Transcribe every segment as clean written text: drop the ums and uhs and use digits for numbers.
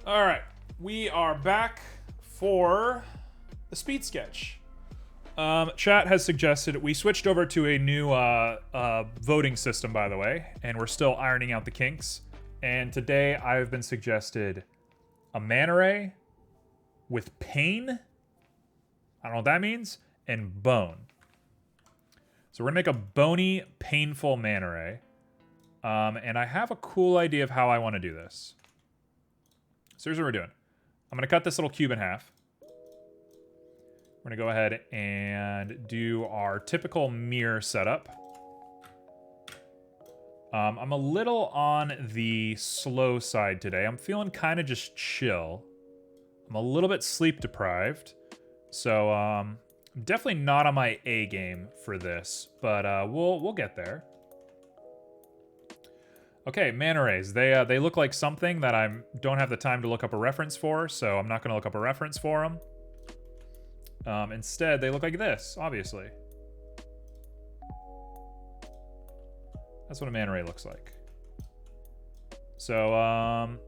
All right, we are back for the speed sketch. Chat has suggested we switched over to a new voting system, by the way, and we're still ironing out the kinks. And today I've been suggested a manta ray with pain. I don't know what that means, and bone. So we're gonna make a bony, painful manta ray. And I have a cool idea of how I want to do this. So here's what we're doing. I'm gonna cut this little cube in half. We're gonna go ahead and do our typical mirror setup. I'm a little on the slow side today. I'm feeling kind of just chill. I'm a little bit sleep deprived. So I'm definitely not on my A game for this, but we'll get there. Okay, manta rays. They look like something that I don't have the time to look up a reference for, so I'm not going to look up a reference for them. Instead, they look like this, obviously. That's what a manta ray looks like. So, I'm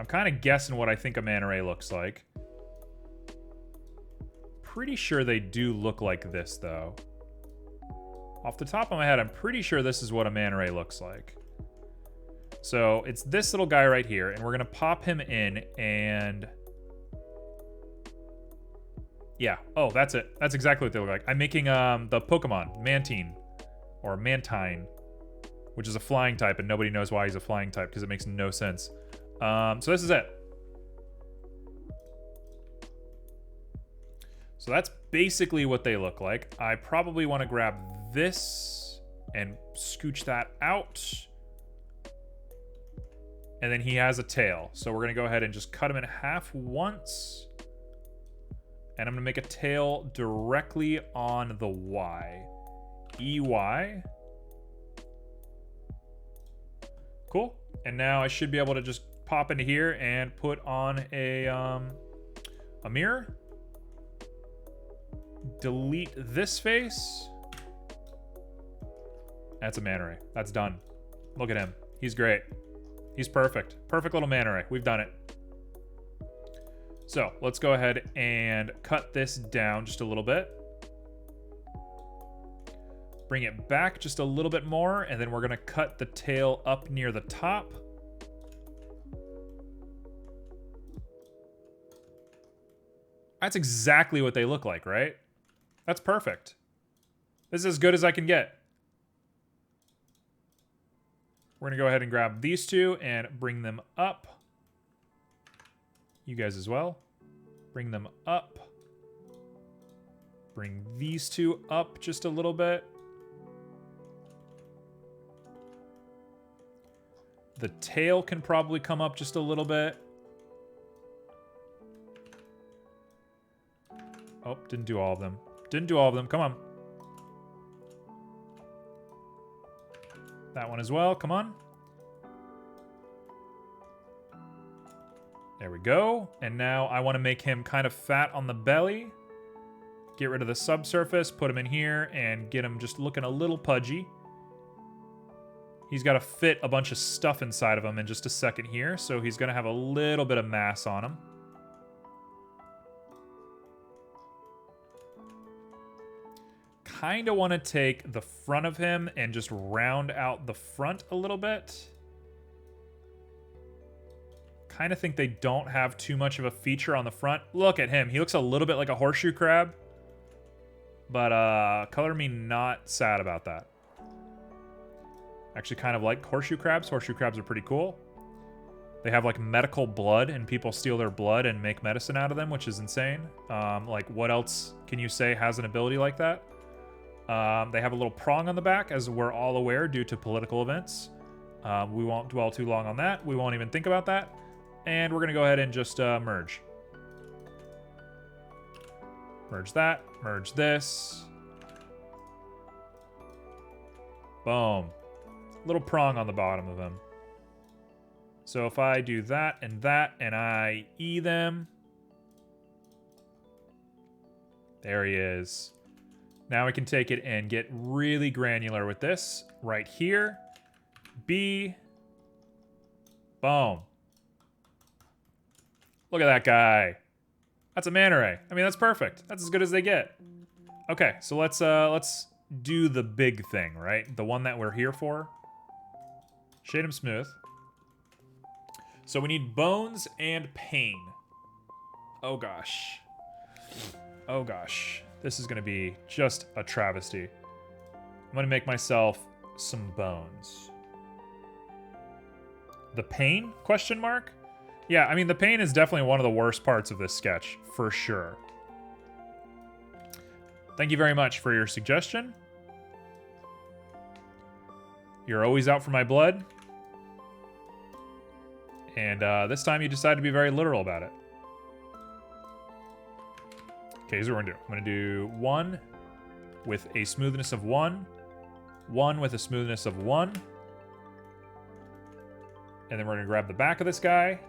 kind of guessing what I think a manta ray looks like. Pretty sure they do look like this, though. Off the top of my head, I'm pretty sure this is what a manta ray looks like. So it's this little guy right here, and we're gonna pop him in, and yeah. Oh, that's it. That's exactly what they look like. I'm making the Pokemon Mantine or Mantine, which is a flying type, and nobody knows why he's a flying type because it makes no sense. So this is it. So that's basically what they look like. I probably want to grab this and scooch that out. And then he has a tail. So we're going to go ahead and just cut him in half once. And I'm going to make a tail directly on the Y. EY. Cool. And now I should be able to just pop into here and put on a mirror. Delete this face. That's a manta ray. That's done. Look at him. He's great. He's perfect. Perfect little manta ray. We've done it. So let's go ahead and cut this down just a little bit. Bring it back just a little bit more, and then we're going to cut the tail up near the top. That's exactly what they look like, right? That's perfect. This is as good as I can get. We're going to go ahead and grab these two and bring them up. You guys as well. Bring them up. Bring these two up just a little bit. The tail can probably come up just a little bit. Oh, didn't do all of them. Didn't do all of them. Come on. That one as well. Come on. There we go. And now I want to make him kind of fat on the belly. Get rid of the subsurface. Put him in here and get him just looking a little pudgy. He's got to fit a bunch of stuff inside of him in just a second here. So he's going to have a little bit of mass on him. Kind of want to take the front of him and just round out the front a little bit. Kind of think they don't have too much of a feature on the front. Look at him. He looks a little bit like a horseshoe crab. But color me not sad about that. Actually kind of like horseshoe crabs. Horseshoe crabs are pretty cool. They have like medical blood and people steal their blood and make medicine out of them, which is insane. Like what else can you say has an ability like that? They have a little prong on the back, as we're all aware, due to political events. We won't dwell too long on that. We won't even think about that. And we're going to go ahead and just merge. Merge that. Merge this. Boom. Little prong on the bottom of him. So if I do that, and I E them. There he is. Now we can take it and get really granular with this right here. B. Boom. Look at that guy. That's a manta ray. I mean, that's perfect. That's as good as they get. Okay, so let's do the big thing, right? The one that we're here for. Shade him smooth. So we need bones and pain. Oh gosh. Oh gosh. This is gonna be just a travesty. I'm gonna make myself some bones. The pain? Question mark? Yeah, I mean, the pain is definitely one of the worst parts of this sketch, for sure. Thank you very much for your suggestion. You're always out for my blood. And this time you decided to be very literal about it. Okay, here's what we're gonna do. I'm gonna do 1 with a smoothness of 1. 1 with a smoothness of 1. And then we're gonna grab the back of this guy.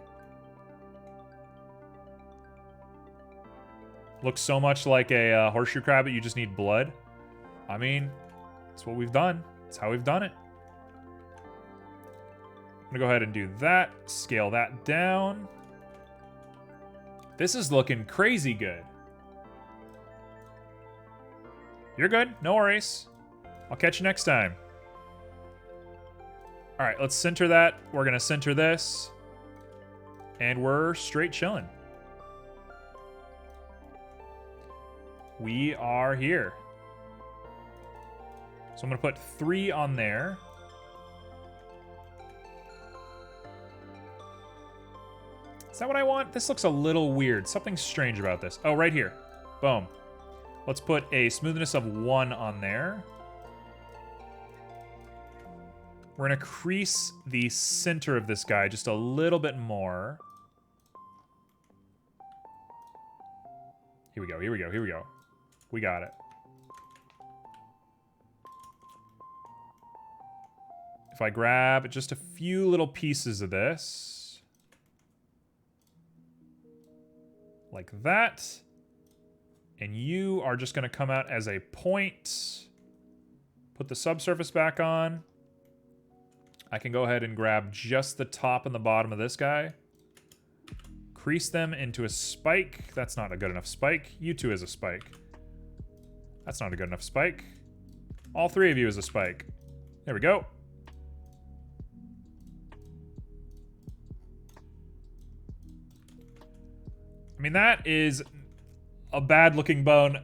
Looks so much like a horseshoe crab, but you just need blood. I mean, that's what we've done. That's how we've done it. I'm gonna go ahead and do that. Scale that down. This is looking crazy good. You're good. No worries. I'll catch you next time. All right, let's center that. We're gonna center this. And we're straight chilling. We are here. So I'm gonna put 3 on there. Is that what I want? This looks a little weird. Something's strange about this. Oh, right here. Boom. Let's put a smoothness of 1 on there. We're gonna crease the center of this guy just a little bit more. Here we go, here we go, here we go. We got it. If I grab just a few little pieces of this, like that, and you are just gonna come out as a point. Put the subsurface back on. I can go ahead and grab just the top and the bottom of this guy. Crease them into a spike. That's not a good enough spike. You two is a spike. That's not a good enough spike. All 3 of you is a spike. There we go. I mean, that is a bad looking bone.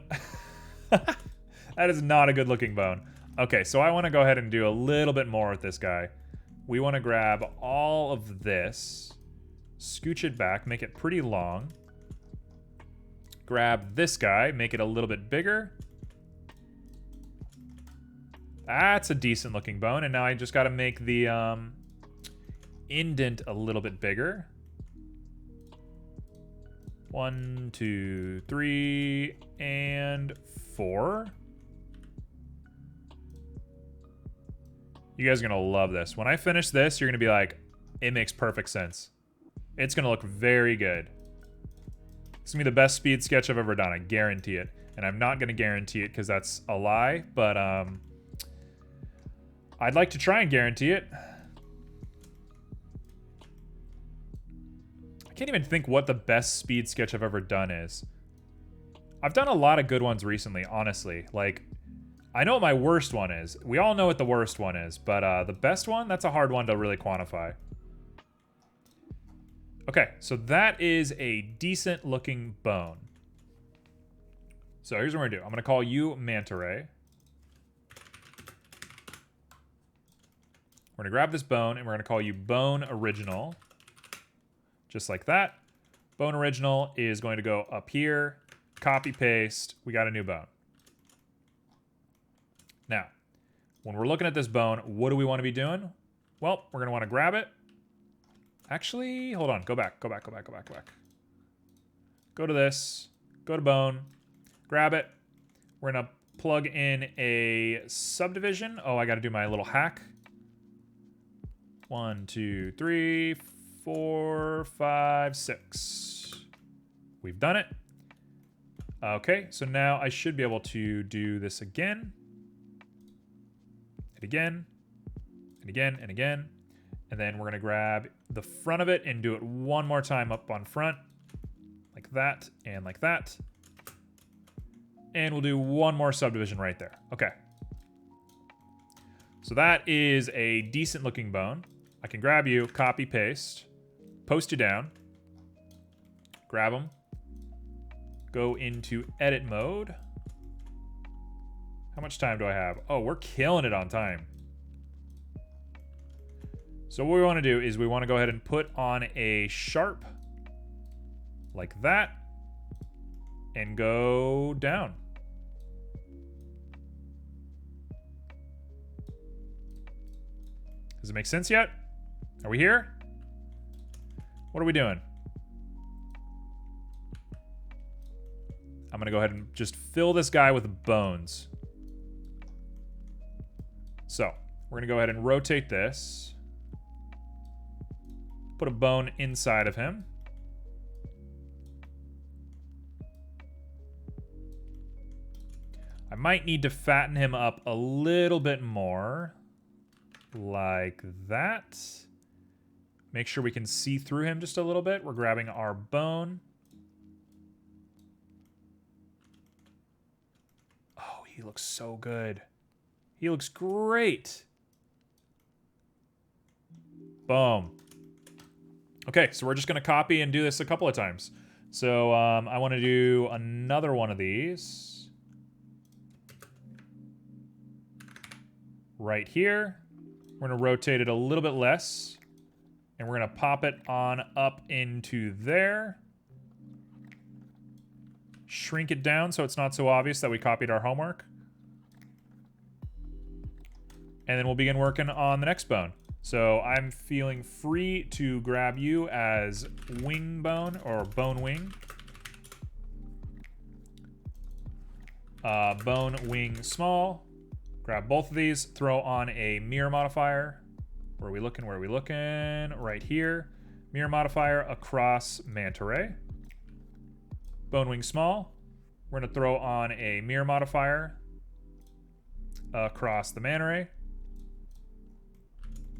That is not a good looking bone. Okay, so I want to go ahead and do a little bit more with this guy. We want to grab all of this, scooch it back, make it pretty long. Grab this guy, make it a little bit bigger. That's a decent looking bone, and now I just got to make the indent a little bit bigger. 1, 2, 3, and 4. You guys are gonna love this. When I finish this, you're gonna be like, it makes perfect sense. It's gonna look very good. It's gonna be the best speed sketch I've ever done, I guarantee it. And I'm not gonna guarantee it because that's a lie, but I'd like to try and guarantee it. I can't even think what the best speed sketch I've ever done is. I've done a lot of good ones recently, honestly. Like, I know what my worst one is. We all know what the worst one is, but the best one, that's a hard one to really quantify. Okay, so that is a decent looking bone. So here's what we're gonna do. I'm gonna call you Manta Ray. We're gonna grab this bone and we're gonna call you Bone Original. Just like that. Bone Original is going to go up here, copy paste, we got a new bone. Now, when we're looking at this bone, what do we want to be doing? Well, we're gonna want to grab it. Actually, hold on, go back. Go to this, go to bone, grab it. We're gonna plug in a subdivision. Oh, I gotta do my little hack. 1, 2, 3, 4, 5, 6. We've done it. Okay, so now I should be able to do this again. And again. And again, and again. And then we're gonna grab the front of it and do it one more time up on front. like that, and like that. And we'll do one more subdivision right there. Okay. So that is a decent looking bone. I can grab you, copy, paste, post you down, grab them, go into edit mode. How much time do I have? Oh, we're killing it on time. So what we want to do is we want to go ahead and put on a sharp like that and go down. Does it make sense yet? Are we here? What are we doing? I'm gonna go ahead and just fill this guy with bones. So, we're gonna go ahead and rotate this. Put a bone inside of him. I might need to fatten him up a little bit more. Like that. Make sure we can see through him just a little bit. We're grabbing our bone. Oh, he looks so good. He looks great. Boom. Okay, so we're just going to copy and do this a couple of times. So I want to do another one of these. Right here. We're going to rotate it a little bit less. And we're going to pop it on up into there. Shrink it down so it's not so obvious that we copied our homework. And then we'll begin working on the next bone. So I'm feeling free to grab you as wing bone or bone wing. Bone wing small. Grab both of these, throw on a mirror modifier. Where are we looking? Where are we looking? Right here. Mirror modifier across manta ray. Bone wing small. We're going to throw on a mirror modifier across the manta ray.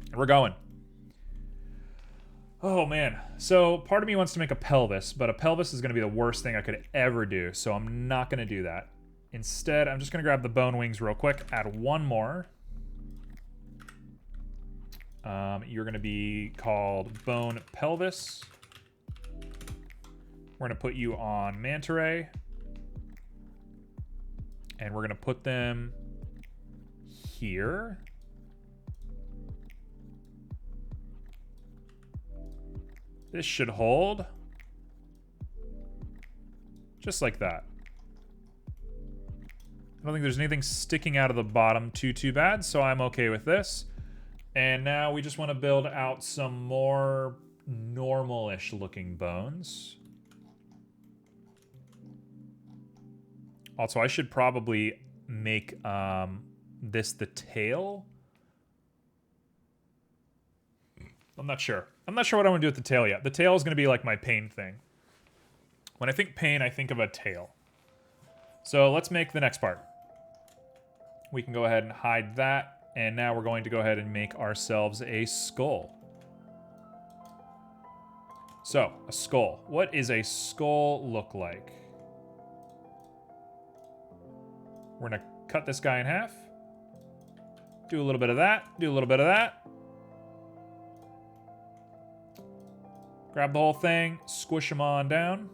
And we're going. Oh, man. So part of me wants to make a pelvis, but a pelvis is going to be the worst thing I could ever do, so I'm not going to do that. Instead, I'm just going to grab the bone wings real quick, add one more. You're going to be called bone pelvis. We're going to put you on manta ray. And we're going to put them here. This should hold. Just like that. I don't think there's anything sticking out of the bottom too bad, so I'm okay with this. And now we just want to build out some more normal-ish looking bones. Also, I should probably make this the tail. I'm not sure. I'm not sure what I want to do with the tail yet. The tail is going to be like my pain thing. When I think pain, I think of a tail. So let's make the next part. We can go ahead and hide that. And now we're going to go ahead and make ourselves a skull. So, a skull. What is a skull look like? We're going to cut this guy in half. Do a little bit of that. Do a little bit of that. Grab the whole thing. Squish him on down.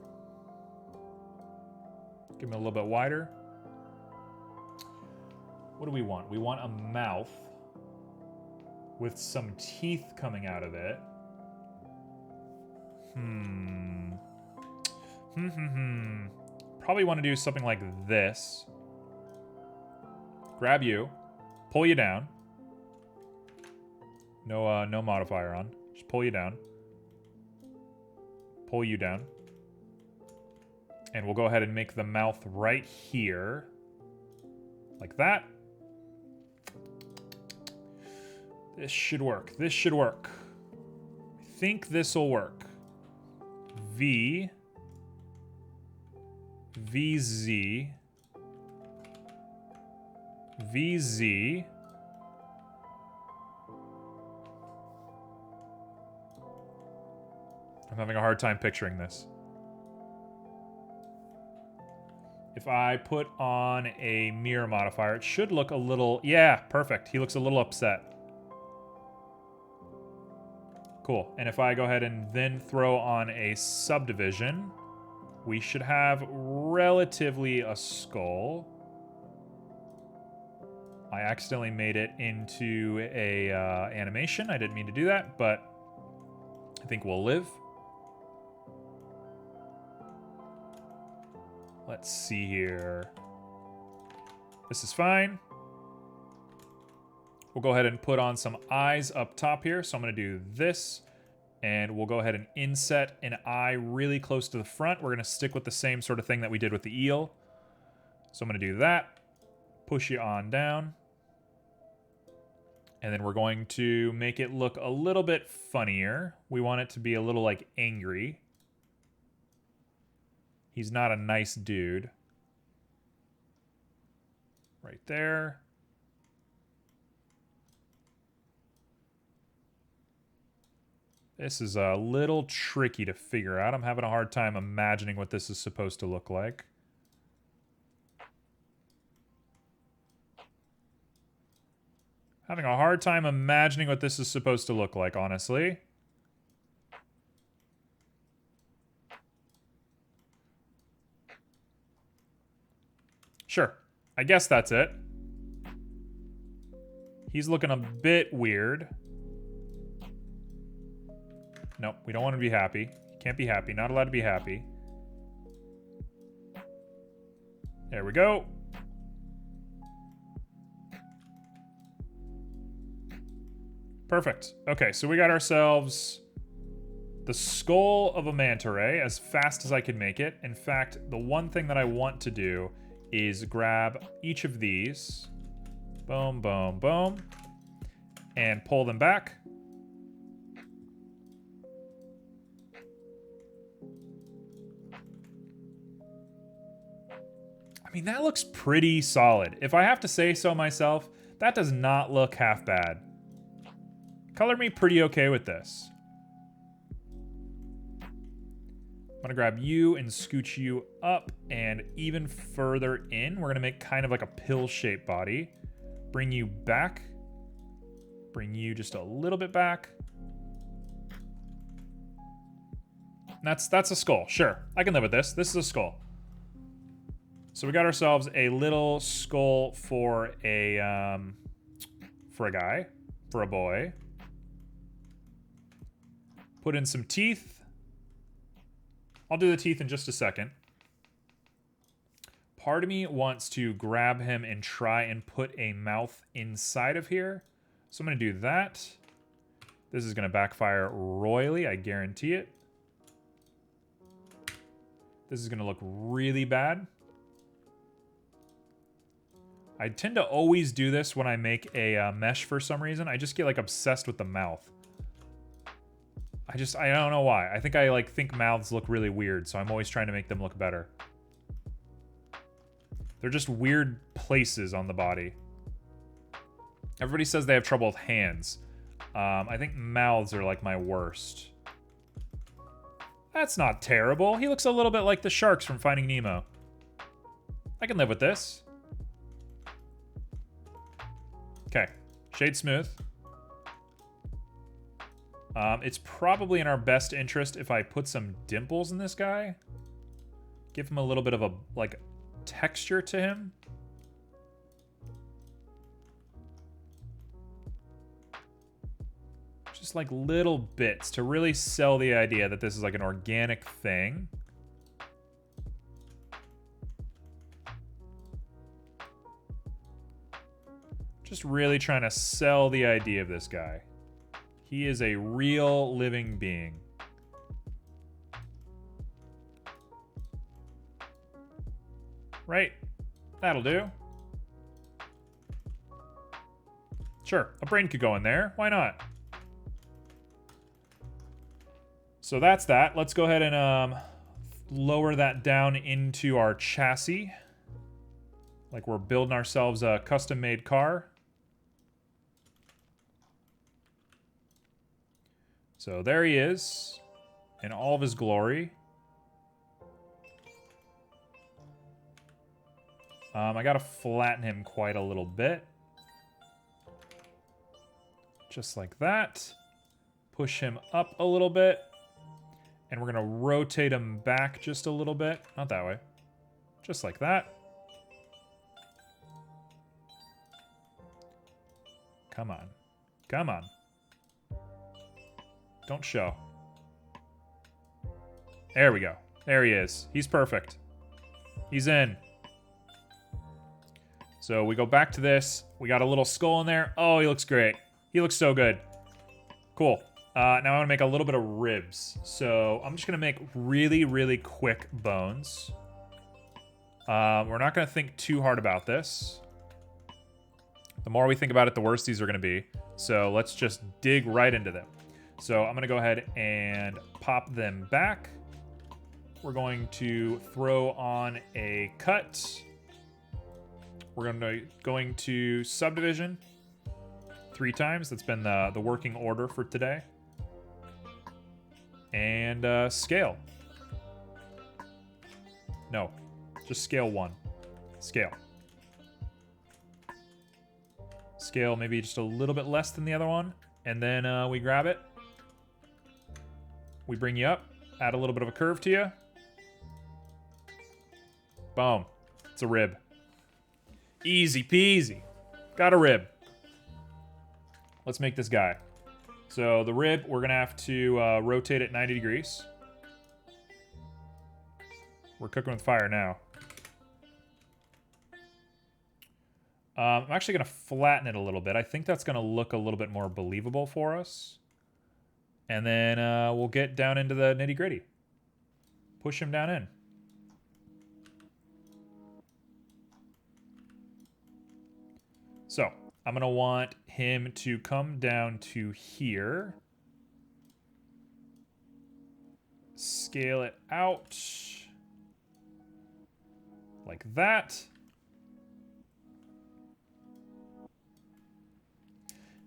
Give him a little bit wider. What do we want? We want a mouth with some teeth coming out of it. Probably want to do something like this. Grab you. Pull you down. No modifier on. Just pull you down. Pull you down. And we'll go ahead and make the mouth right here. Like that. This should work. This should work. I think this will work. V. VZ. VZ. I'm having a hard time picturing this. If I put on a mirror modifier, it should look a little... Yeah, perfect. He looks a little upset. Cool. And if I go ahead and then throw on a subdivision, we should have relatively a skull. I accidentally made it into a animation. I didn't mean to do that, but I think we'll live. Let's see here. This is fine. We'll go ahead and put on some eyes up top here. So I'm going to do this, and we'll go ahead and inset an eye really close to the front. We're going to stick with the same sort of thing that we did with the eel. So I'm going to do that. Push you on down. And then we're going to make it look a little bit funnier. We want it to be a little, like, angry. He's not a nice dude. Right there. This is a little tricky to figure out. I'm having a hard time imagining what this is supposed to look like. Having a hard time imagining what this is supposed to look like, honestly. Sure. I guess that's it. He's looking a bit weird. Nope, we don't want to be happy. Can't be happy. Not allowed to be happy. There we go. Perfect. Okay, so we got ourselves the skull of a manta ray as fast as I could make it. In fact, the one thing that I want to do is grab each of these. Boom, boom, boom. And pull them back. I mean, that looks pretty solid. If I have to say so myself, that does not look half bad. Color me pretty okay with this. I'm gonna grab you and scooch you up and even further in. We're gonna make kind of like a pill-shaped body. Bring you back. Bring you just a little bit back. That's a skull, sure. I can live with this. This is a skull. So we got ourselves a little skull for a guy, for a boy. Put in some teeth. I'll do the teeth in just a second. Part of me wants to grab him and try and put a mouth inside of here. So I'm going to do that. This is going to backfire royally, I guarantee it. This is going to look really bad. I tend to always do this when I make a mesh for some reason. I just get like obsessed with the mouth. I don't know why. I think I think mouths look really weird, so I'm always trying to make them look better. They're just weird places on the body. Everybody says they have trouble with hands. I think mouths are like my worst. That's not terrible. He looks a little bit like the sharks from Finding Nemo. I can live with this. Okay, shade smooth. It's probably in our best interest if I put some dimples in this guy. Give him a little bit of a, like, texture to him. Just like little bits to really sell the idea that this is like an organic thing. Just really trying to sell the idea of this guy. He is a real living being. Right? That'll do. Sure, a brain could go in there. Why not? So that's that. Let's go ahead and lower that down into our chassis. Like we're building ourselves a custom-made car. So there he is, in all of his glory. I gotta flatten him quite a little bit. Just like that. Push him up a little bit. And we're gonna rotate him back just a little bit. Not that way. Just like that. Come on. Come on. Don't show. There we go. There he is. He's perfect. He's in. So we go back to this. We got a little skull in there. Oh, he looks great. He looks so good. Cool. Now I want to make a little bit of ribs. So I'm just going to make really, really quick bones. We're not going to think too hard about this. The more we think about it, the worse these are going to be. So let's just dig right into them. So I'm going to go ahead and pop them back. We're going to throw on a cut. We're going to subdivision 3 times. That's been the working order for today. And scale. No, just scale 1. Scale. Scale maybe just a little bit less than the other one. And then we grab it. We bring you up. Add a little bit of a curve to you. Boom. It's a rib. Easy peasy. Got a rib. Let's make this guy. So the rib, we're going to have to rotate it 90 degrees. We're cooking with fire now. I'm actually going to flatten it a little bit. I think that's going to look a little bit more believable for us. And then we'll get down into the nitty-gritty. Push him down in. So I'm going to want him to come down to here. Scale it out. Like that.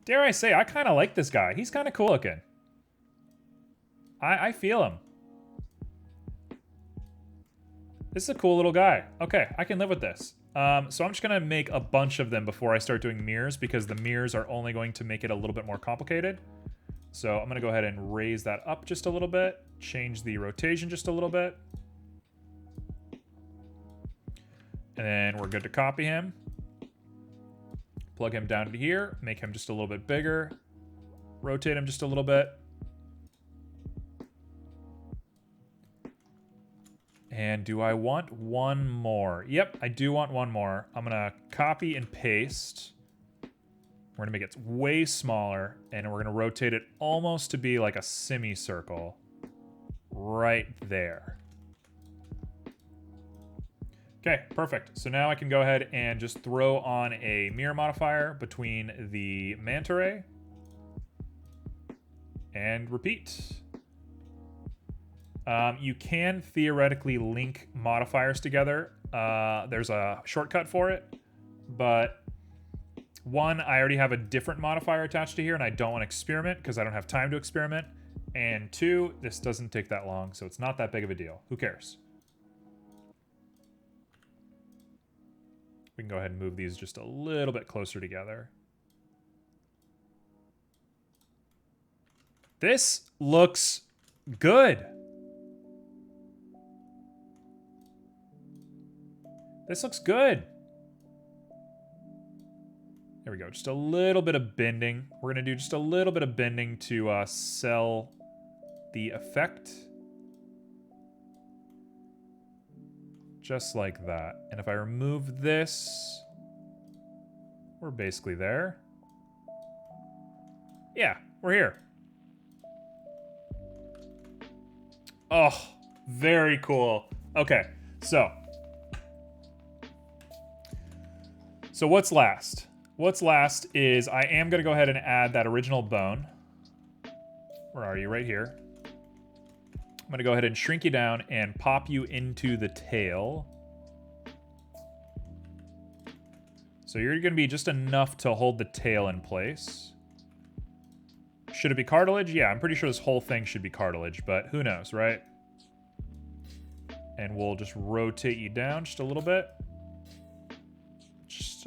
Dare I say, I kind of like this guy. He's kind of cool looking. I feel him. This is a cool little guy. Okay, I can live with this. So I'm just going to make a bunch of them before I start doing mirrors, because the mirrors are only going to make it a little bit more complicated. So I'm going to go ahead and raise that up just a little bit, change the rotation just a little bit. And then we're good to copy him. Plug him down to here, make him just a little bit bigger, rotate him just a little bit. And do I want one more? Yep, I do want one more. I'm gonna copy and paste. We're gonna make it way smaller, and we're gonna rotate it almost to be like a semicircle right there. Okay, perfect. So now I can go ahead and just throw on a mirror modifier between the manta ray and repeat. You can theoretically link modifiers together. There's a shortcut for it, but one, I already have a different modifier attached to here and I don't want to experiment because I don't have time to experiment. And 2, this doesn't take that long, so it's not that big of a deal. Who cares? We can go ahead and move these just a little bit closer together. This looks good. This looks good. There we go. Just a little bit of bending. We're going to do just a little bit of bending to sell the effect. Just like that. And if I remove this, we're basically there. Yeah, we're here. Oh, very cool. Okay, so what's last? What's last is I am going to go ahead and add that original bone. Where are you? Right here. I'm going to go ahead and shrink you down and pop you into the tail. So you're going to be just enough to hold the tail in place. Should it be cartilage? Yeah, I'm pretty sure this whole thing should be cartilage, but who knows, right? And we'll just rotate you down just a little bit.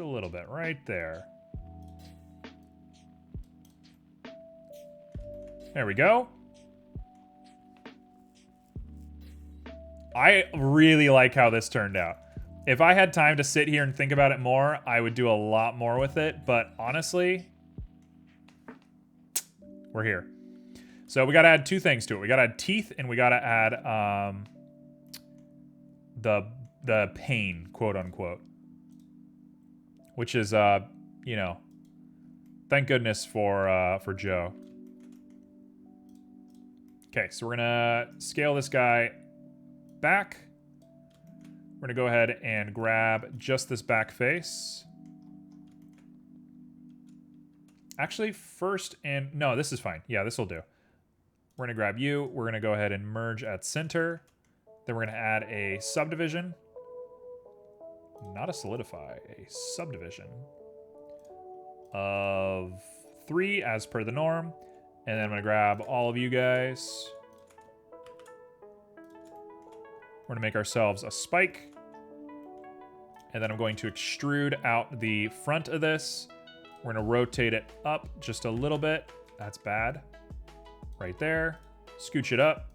Just a little bit, right there. There we go. I really like how this turned out. If I had time to sit here and think about it more, I would do a lot more with it. But honestly, we're here. So we got to add two things to it. We got to add teeth, and we got to add the pain, quote unquote, which is you know, thank goodness for Joe. Okay, so we're gonna scale this guy back. We're gonna go ahead and grab just this back face. Actually, first and no, this is fine. Yeah, this will do. We're gonna grab you. We're gonna go ahead and merge at center. Then we're gonna add a subdivision. Not a solidify, a subdivision of 3 as per the norm. And then I'm gonna grab all of you guys. We're gonna make ourselves a spike. And then I'm going to extrude out the front of this. We're gonna rotate it up just a little bit. That's bad. Right there. Scooch it up.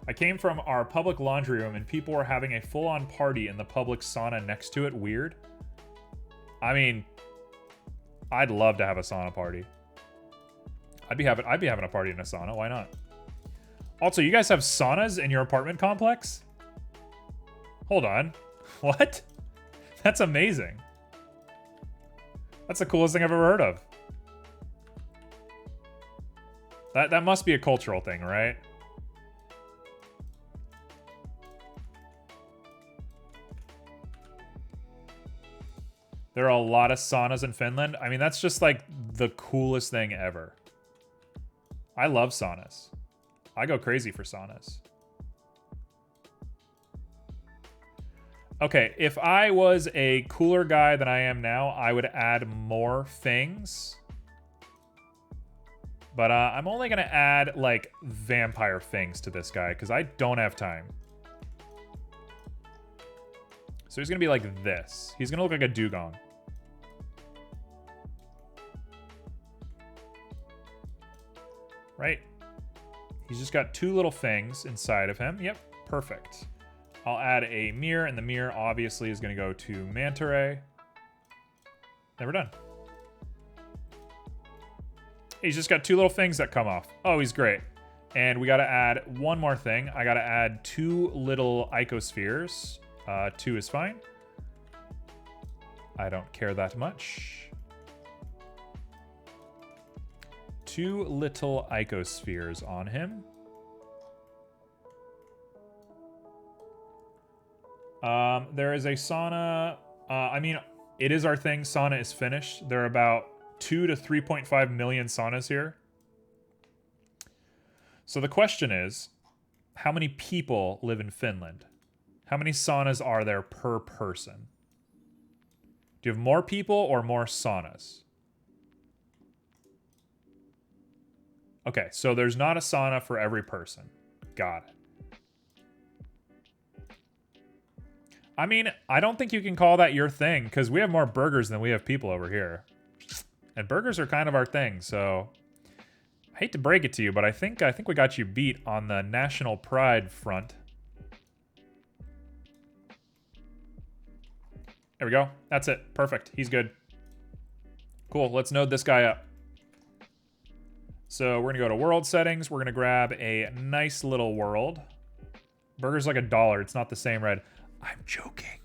I came from our public laundry room and people were having a full-on party in the public sauna next to it. Weird. I mean, I'd love to have a sauna party. I'd be having a party in a sauna. Why not? Also, you guys have saunas in your apartment complex? Hold on. What? That's amazing. That's the coolest thing I've ever heard of. That must be a cultural thing, right? There are a lot of saunas in Finland. I mean, that's just like the coolest thing ever. I love saunas. I go crazy for saunas. Okay, if I was a cooler guy than I am now, I would add more things. But I'm only going to add, like, vampire things to this guy, because I don't have time. So he's going to be like this. He's going to look like a dugong. Right? He's just got 2 little things inside of him. Yep, perfect. I'll add a mirror, and the mirror obviously is going to go to Manta Ray. Then we're done. He's just got 2 little things that come off. Oh, he's great. And we got to add one more thing. I got to add 2 little icospheres. 2 is fine. I don't care that much. 2 little icospheres on him. There is a sauna. I mean, it is our thing. Sauna is finished. There are about 2 to 3.5 million saunas here. So the question is, how many people live in Finland? How many saunas are there per person? Do you have more people or more saunas? Okay, so there's not a sauna for every person. Got it. I mean, I don't think you can call that your thing, because we have more burgers than we have people over here. And burgers are kind of our thing, so I hate to break it to you, but I think we got you beat on the national pride front. There we go. That's it. Perfect. He's good. Cool. Let's node this guy up. So we're going to go to world settings. We're going to grab a nice little world. Burger's like $1. It's not the same red. I'm joking.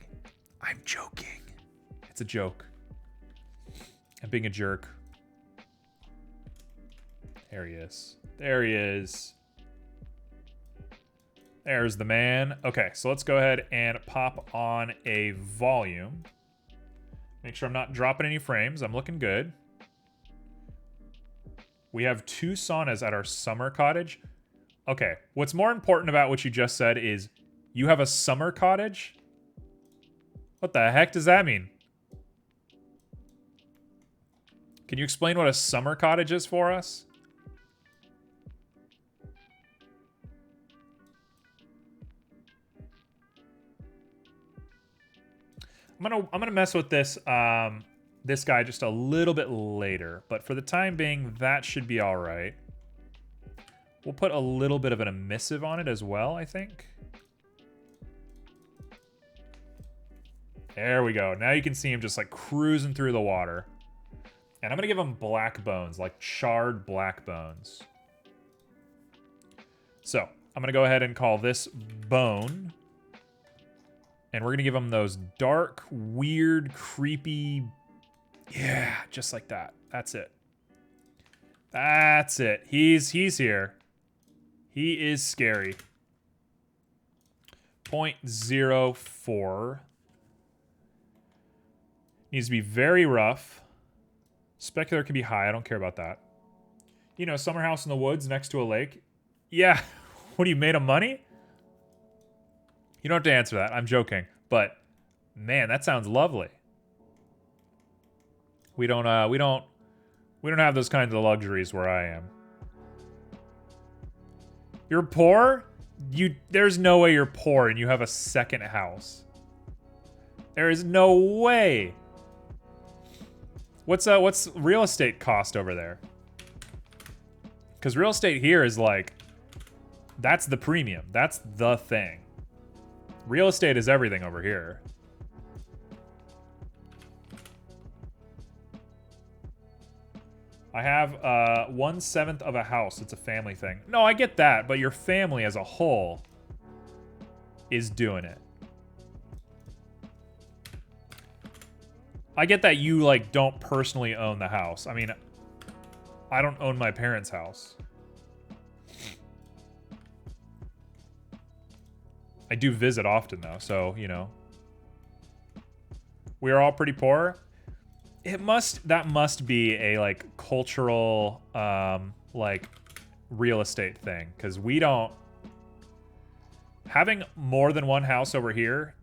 I'm joking. It's a joke. I'm being a jerk. There he is. There he is. There's the man. Okay, so let's go ahead and pop on a volume. Make sure I'm not dropping any frames. I'm looking good. We have 2 saunas at our summer cottage. Okay, what's more important about what you just said is you have a summer cottage? What the heck does that mean? Can you explain what a summer cottage is for us? I'm gonna mess with this this guy just a little bit later, but for the time being, that should be all right. We'll put a little bit of an emissive on it as well, I think. There we go. Now you can see him just like cruising through the water. And I'm gonna give him black bones, like charred black bones. So I'm gonna go ahead and call this bone. And we're gonna give him those dark, weird, creepy... Yeah, just like that. That's it. That's it. He's here. He is scary. 0.04. Needs to be very rough. Specular can be high. I don't care about that. You know, summer house in the woods next to a lake. Yeah. What, do you made of money? You don't have to answer that. I'm joking. But man, that sounds lovely. We don't have those kinds of luxuries where I am. You're poor? There's no way you're poor and you have a second house. There is no way. What's real estate cost over there? Because real estate here is like, that's the premium. That's the thing. Real estate is everything over here. I have 1/7 of a house. It's a family thing. No, I get that, but your family as a whole is doing it. I get that you like don't personally own the house. I mean, I don't own my parents' house. I do visit often though, so, you know. We are all pretty poor. That must be a like cultural like real estate thing, cuz we don't having more than one house over here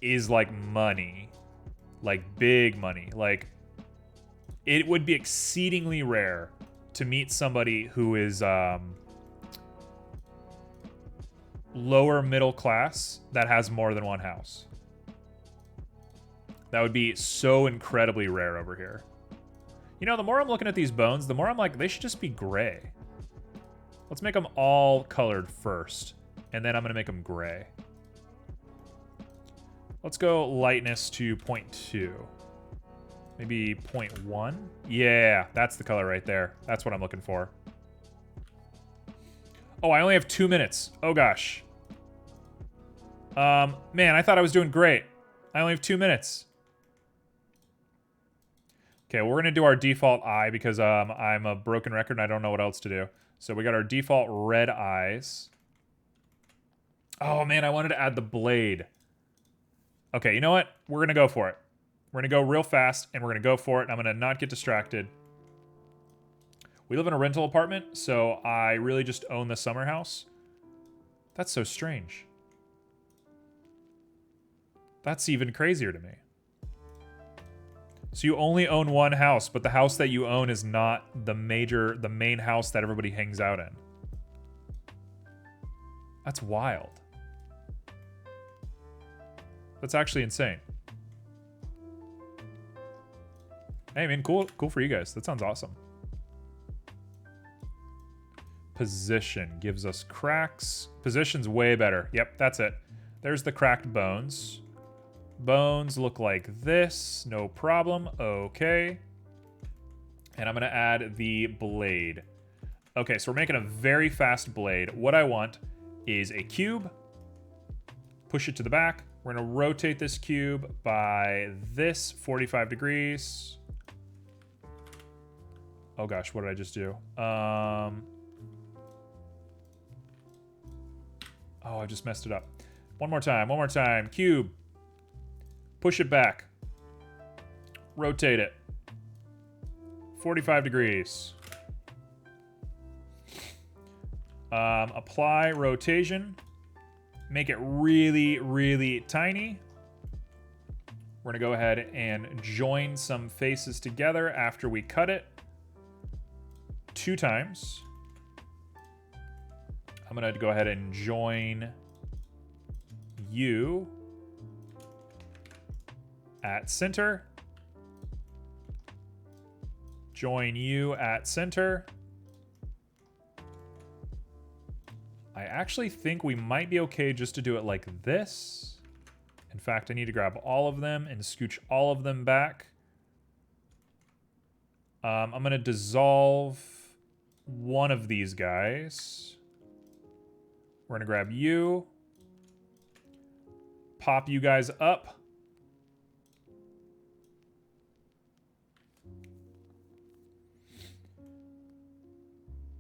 is like money. Like big money. Like it would be exceedingly rare to meet somebody who is lower middle class that has more than one house. That would be so incredibly rare over here. You know, the more I'm looking at these bones, the more I'm like, they should just be gray. Let's make them all colored first, and then I'm going to make them gray. Let's go lightness to 0.2. Maybe 0.1? Yeah, that's the color right there. That's what I'm looking for. Oh, I only have 2 minutes. Oh, gosh. Man, I thought I was doing great. I only have 2 minutes. Okay, we're going to do our default eye because I'm a broken record and I don't know what else to do. So we got our default red eyes. Oh, man, I wanted to add the blade. Okay, you know what? We're going to go for it. We're going to go real fast, and we're going to go for it, and I'm going to not get distracted. We live in a rental apartment, so I really just own the summer house. That's so strange. That's even crazier to me. So you only own one house, but the house that you own is not the main house that everybody hangs out in. That's wild. That's actually insane. Hey, I mean, cool for you guys. That sounds awesome. Position gives us cracks. Position's way better. Yep, that's it. There's the cracked bones. Bones look like this. No problem. Okay. And I'm going to add the blade. Okay, so we're making a very fast blade. What I want is a cube. Push it to the back. We're going to rotate this cube by this 45 degrees. Oh gosh, what did I just do? Oh, I just messed it up. One more time. Cube. Push it back. Rotate it. 45 degrees. Apply rotation. Make it really, really tiny. We're gonna go ahead and join some faces together after we cut it. 2 times. I'm gonna go ahead and join you at center. Join you at center. I actually think we might be okay just to do it like this. In fact, I need to grab all of them and scooch all of them back. I'm going to dissolve one of these guys. We're going to grab you. Pop you guys up.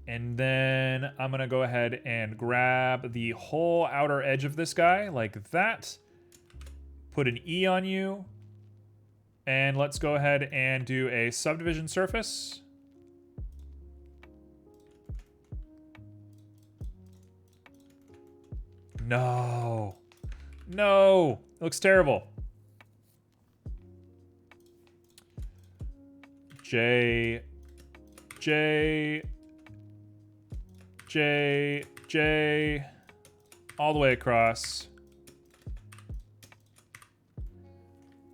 And then I'm going to go ahead and grab the whole outer edge of this guy like that. Put an E on you. And let's go ahead and do a subdivision surface. No. No. It looks terrible. J, all the way across.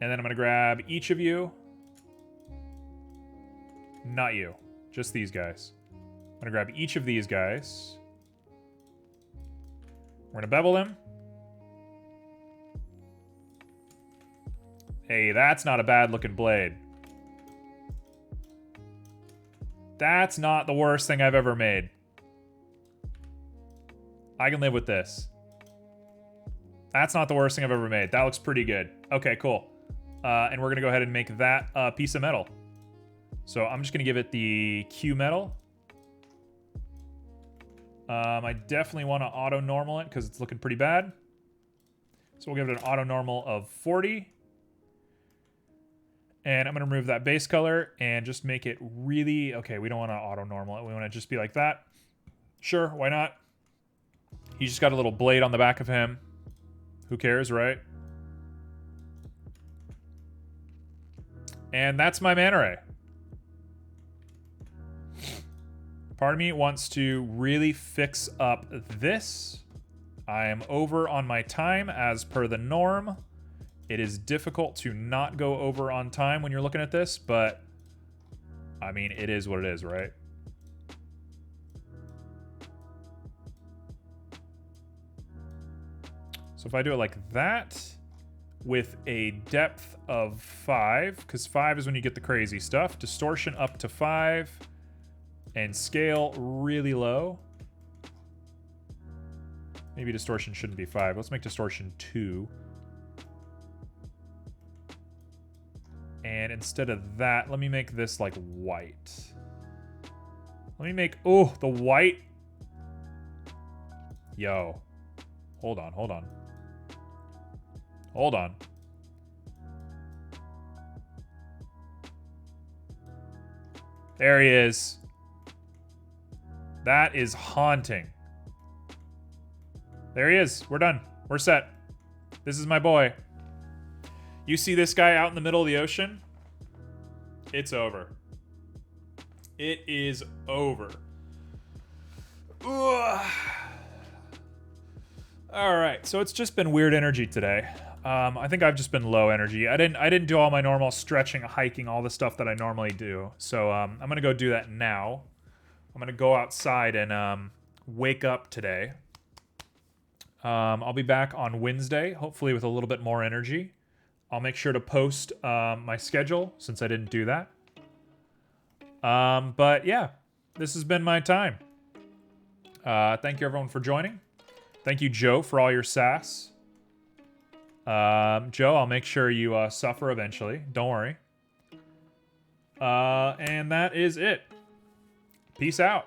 And then I'm going to grab each of you. Not you. Just these guys. I'm going to grab each of these guys. We're going to bevel them. Hey, that's not a bad looking blade. That's not the worst thing I've ever made. I can live with this. That's not the worst thing I've ever made. That looks pretty good. Okay, cool. And we're going to go ahead and make that a piece of metal. So I'm just going to give it the Q metal. I definitely want to auto-normal it because it's looking pretty bad. So we'll give it an auto-normal of 40. And I'm going to remove that base color and just make it really... Okay, we don't want to auto-normal it. We want to just be like that. Sure, why not? He's just got a little blade on the back of him. Who cares, right? And that's my manta ray. Part of me wants to really fix up this. I am over on my time as per the norm. It is difficult to not go over on time when you're looking at this, but I mean, it is what it is, right? So if I do it like that with a depth of 5, because 5 is when you get the crazy stuff, distortion up to 5, and scale really low. Maybe distortion shouldn't be 5. Let's make distortion 2. And instead of that, let me make this like white. Let me make, oh, the white. Yo, hold on, hold on. Hold on. There he is. That is haunting. There he is. We're done. We're set. This is my boy. You see this guy out in the middle of the ocean? It's over. It is over. Ugh. All right, so it's just been weird energy today. I think I've just been low energy. I didn't do all my normal stretching, hiking, all the stuff that I normally do. So I'm gonna go do that now. I'm gonna go outside and wake up today. I'll be back on Wednesday, hopefully with a little bit more energy. I'll make sure to post my schedule since I didn't do that. But yeah, this has been my time. Thank you everyone for joining. Thank you, Joe, for all your sass. Joe, I'll make sure you suffer eventually. Don't worry. And that is it. Peace out.